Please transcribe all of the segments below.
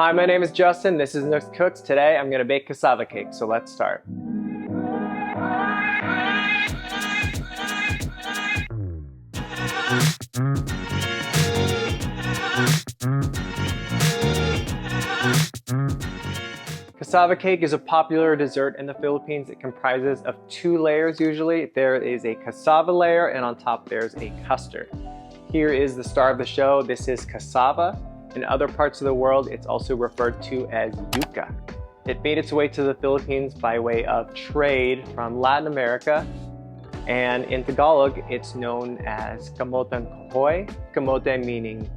Hi, my name is Justin. This is Nooks Cooks. Today I'm going to bake cassava cake, so let's start. Cassava cake is a popular dessert in the Philippines. It comprises of two layers usually. There is a cassava layer and on top there's a custard. Here is the star of the show. This is cassava. In other parts of the world, it's also referred to as yucca. It made its way to the Philippines by way of trade from Latin America. And in Tagalog, it's known as kamoteng kahoy. Kamote meaning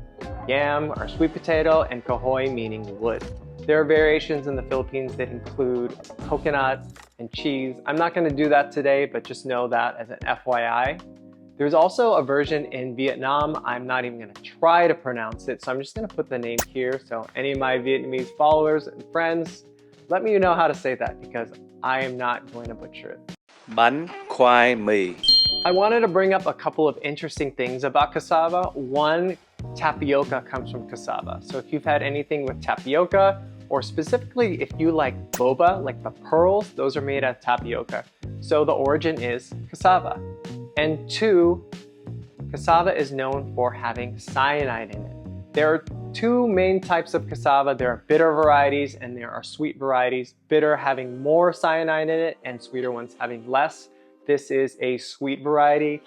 yam or sweet potato, and kahoy meaning wood. There are variations in the Philippines that include coconut and cheese. I'm not going to do that today, but just know that as an FYI. There's also a version in Vietnam. I'm not even going to try to pronounce it, so I'm just going to put the name here. So any of my Vietnamese followers and friends, let me know how to say that because I am not going to butcher it. Bánh khoai mì. I wanted to bring up a couple of interesting things about cassava. One, tapioca comes from cassava. So if you've had anything with tapioca, or specifically if you like boba, like the pearls, those are made out of tapioca. So the origin is cassava. And two, cassava is known for having cyanide in it. There are two main types of cassava. There are bitter varieties and there are sweet varieties. Bitter having more cyanide in it and sweeter ones having less. This is a sweet variety,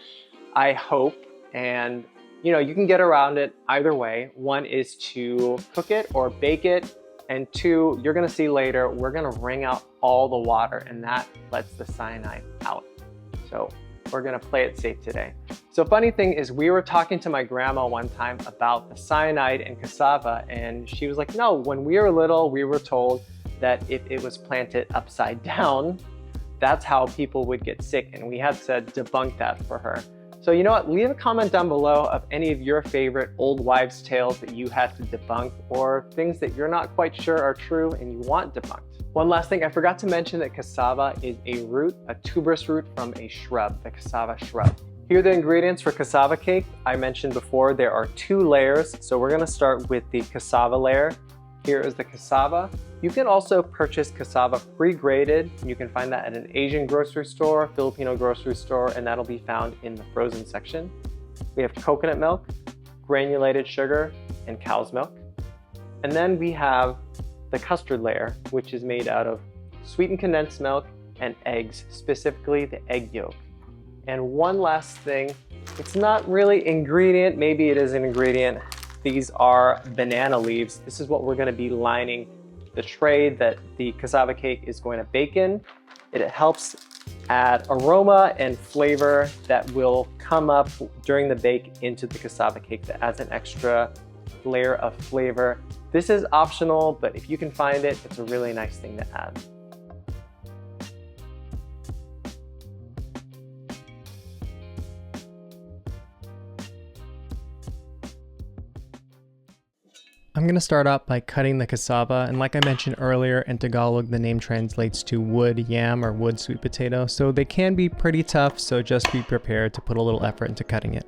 I hope, and you can get around it either way. One is to cook it or bake it, and two, you're gonna see later, we're gonna wring out all the water and that lets the cyanide out. So we're gonna play it safe today. So funny thing is we were talking to my grandma one time about the cyanide in cassava and she was like, no, when we were little, we were told that if it was planted upside down, that's how people would get sick, and we had to debunk that for her. So you know what, leave a comment down below of any of your favorite old wives' tales that you had to debunk or things that you're not quite sure are true and you want debunked. One last thing, I forgot to mention that cassava is a root, a tuberous root from a shrub, the cassava shrub. Here are the ingredients for cassava cake. I mentioned before there are two layers, so we're gonna start with the cassava layer. Here is the cassava. You can also purchase cassava pre-grated. You can find that at an Asian grocery store, Filipino grocery store, and that'll be found in the frozen section. We have coconut milk, granulated sugar, and cow's milk. And then we have the custard layer, which is made out of sweetened condensed milk and eggs, specifically the egg yolk. And one last thing, it's not really ingredient, maybe it is an ingredient. These are banana leaves. This is what we're gonna be lining the tray that the cassava cake is going to bake in. It helps add aroma and flavor that will come up during the bake into the cassava cake that adds an extra layer of flavor. This is optional, but if you can find it, it's a really nice thing to add. I'm going to start out by cutting the cassava, and like I mentioned earlier, in Tagalog the name translates to wood yam or wood sweet potato, so they can be pretty tough, so just be prepared to put a little effort into cutting it.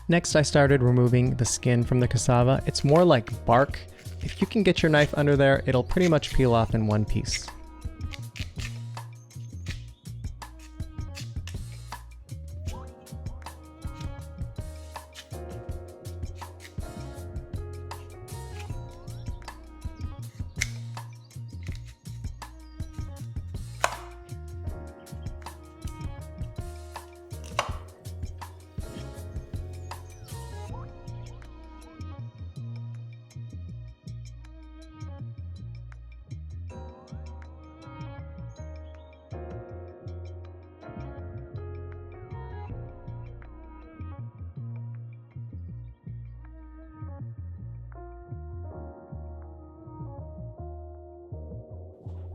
Next, I started removing the skin from the cassava. It's more like bark. If you can get your knife under there, it'll pretty much peel off in one piece.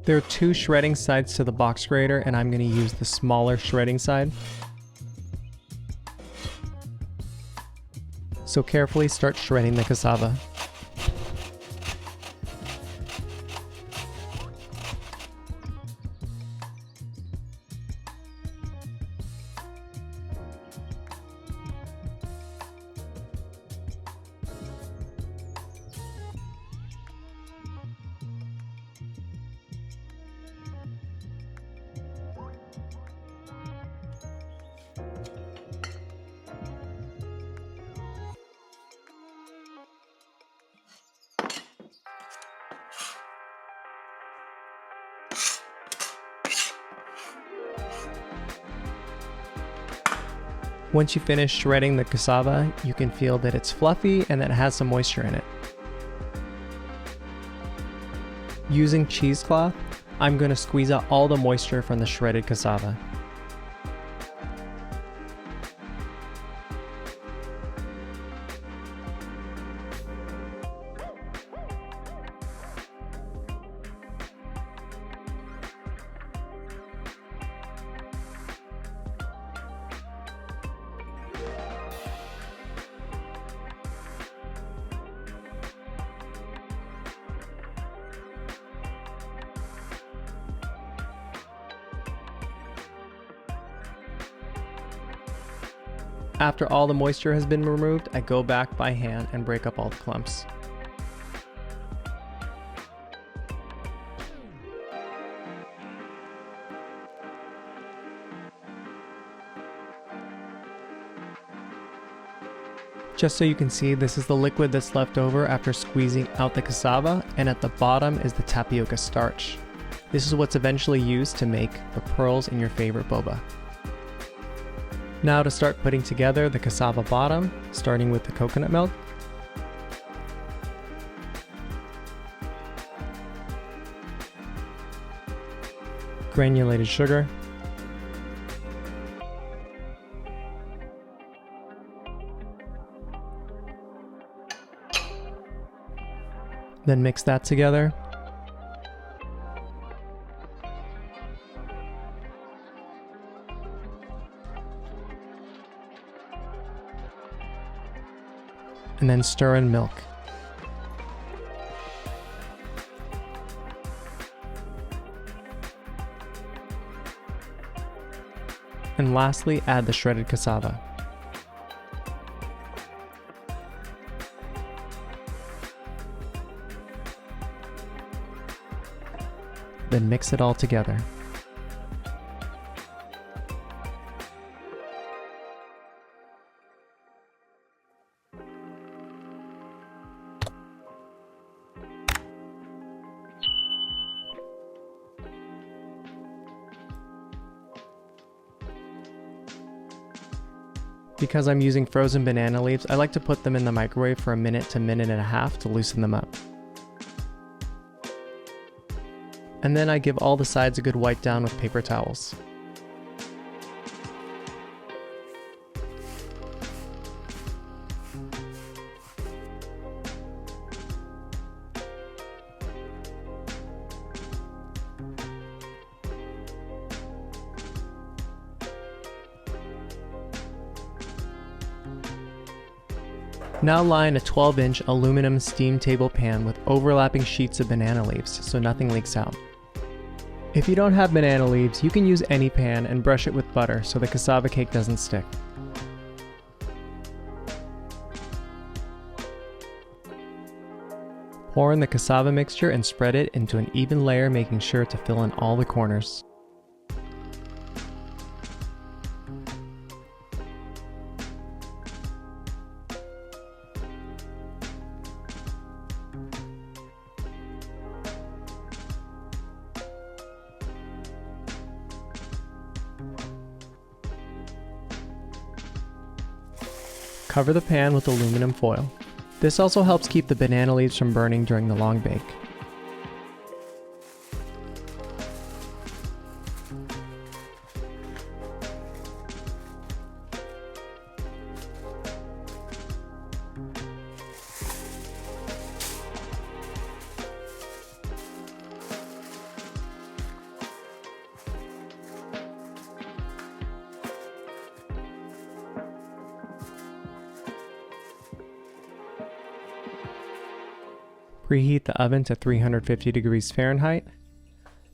There are two shredding sides to the box grater, and I'm going to use the smaller shredding side. So carefully start shredding the cassava. Once you finish shredding the cassava, you can feel that it's fluffy and that it has some moisture in it. Using cheesecloth, I'm going to squeeze out all the moisture from the shredded cassava. After all the moisture has been removed, I go back by hand and break up all the clumps. Just so you can see, this is the liquid that's left over after squeezing out the cassava, and at the bottom is the tapioca starch. This is what's eventually used to make the pearls in your favorite boba. Now to start putting together the cassava bottom, starting with the coconut milk, granulated sugar, then mix that together. And then stir in milk. And lastly, add the shredded cassava. Then mix it all together. Because I'm using frozen banana leaves, I like to put them in the microwave for a minute to minute and a half to loosen them up. And then I give all the sides a good wipe down with paper towels. Now line a 12-inch aluminum steam table pan with overlapping sheets of banana leaves so nothing leaks out. If you don't have banana leaves, you can use any pan and brush it with butter so the cassava cake doesn't stick. Pour in the cassava mixture and spread it into an even layer, making sure to fill in all the corners. Cover the pan with aluminum foil. This also helps keep the banana leaves from burning during the long bake. Preheat the oven to 350 degrees Fahrenheit,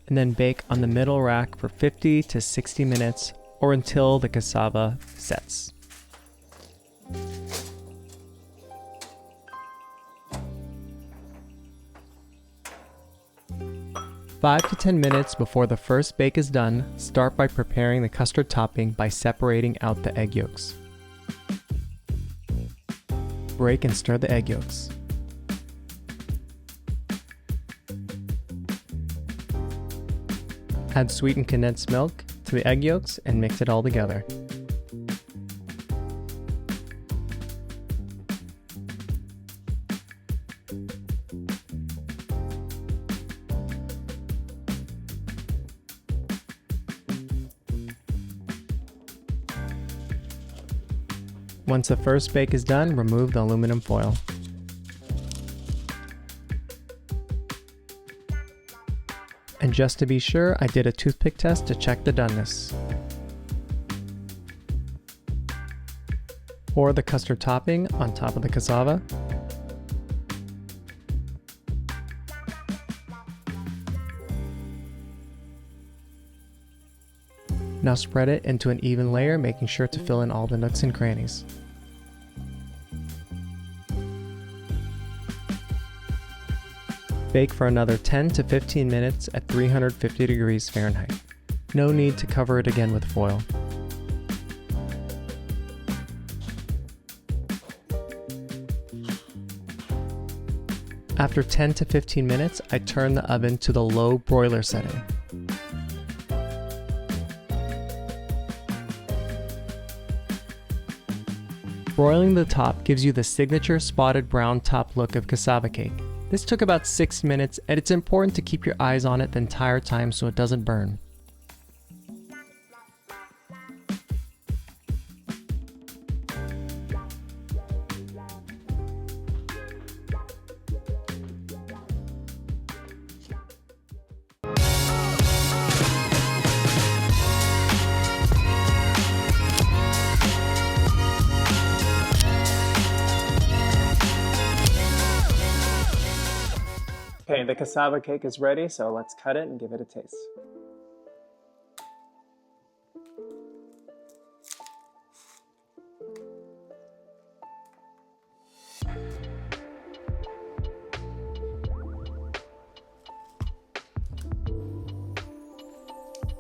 and then bake on the middle rack for 50 to 60 minutes or until the cassava sets. Five to 10 minutes before the first bake is done, start by preparing the custard topping by separating out the egg yolks. Break and stir the egg yolks. Add sweetened condensed milk to the egg yolks and mix it all together. Once the first bake is done, remove the aluminum foil. And just to be sure, I did a toothpick test to check the doneness. Pour the custard topping on top of the cassava. Now spread it into an even layer, making sure to fill in all the nooks and crannies. Bake for another 10 to 15 minutes at 350 degrees Fahrenheit. No need to cover it again with foil. After 10 to 15 minutes, I turn the oven to the low broiler setting. Broiling the top gives you the signature spotted brown top look of cassava cake. This took about 6 minutes, and it's important to keep your eyes on it the entire time so it doesn't burn. Okay, the cassava cake is ready, so let's cut it and give it a taste.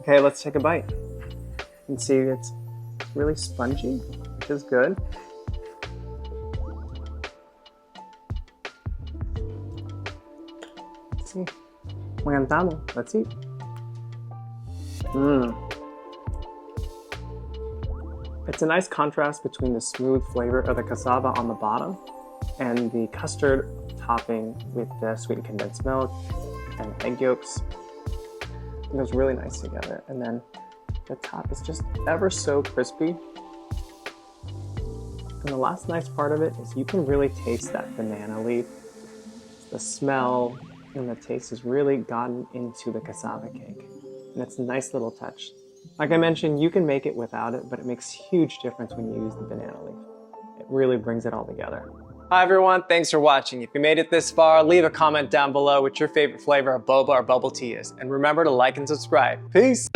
Okay, let's take a bite. You can see it's really spongy, which is good. Magandang. Let's eat. It's a nice contrast between the smooth flavor of the cassava on the bottom and the custard topping with the sweetened condensed milk and egg yolks. It goes really nice together. And then the top is just ever so crispy. And the last nice part of it is you can really taste that banana leaf. The smell and the taste has really gotten into the cassava cake. And it's a nice little touch. Like I mentioned, you can make it without it, but it makes a huge difference when you use the banana leaf. It really brings it all together. Hi everyone, thanks for watching. If you made it this far, leave a comment down below what your favorite flavor of boba or bubble tea is. And remember to like and subscribe. Peace!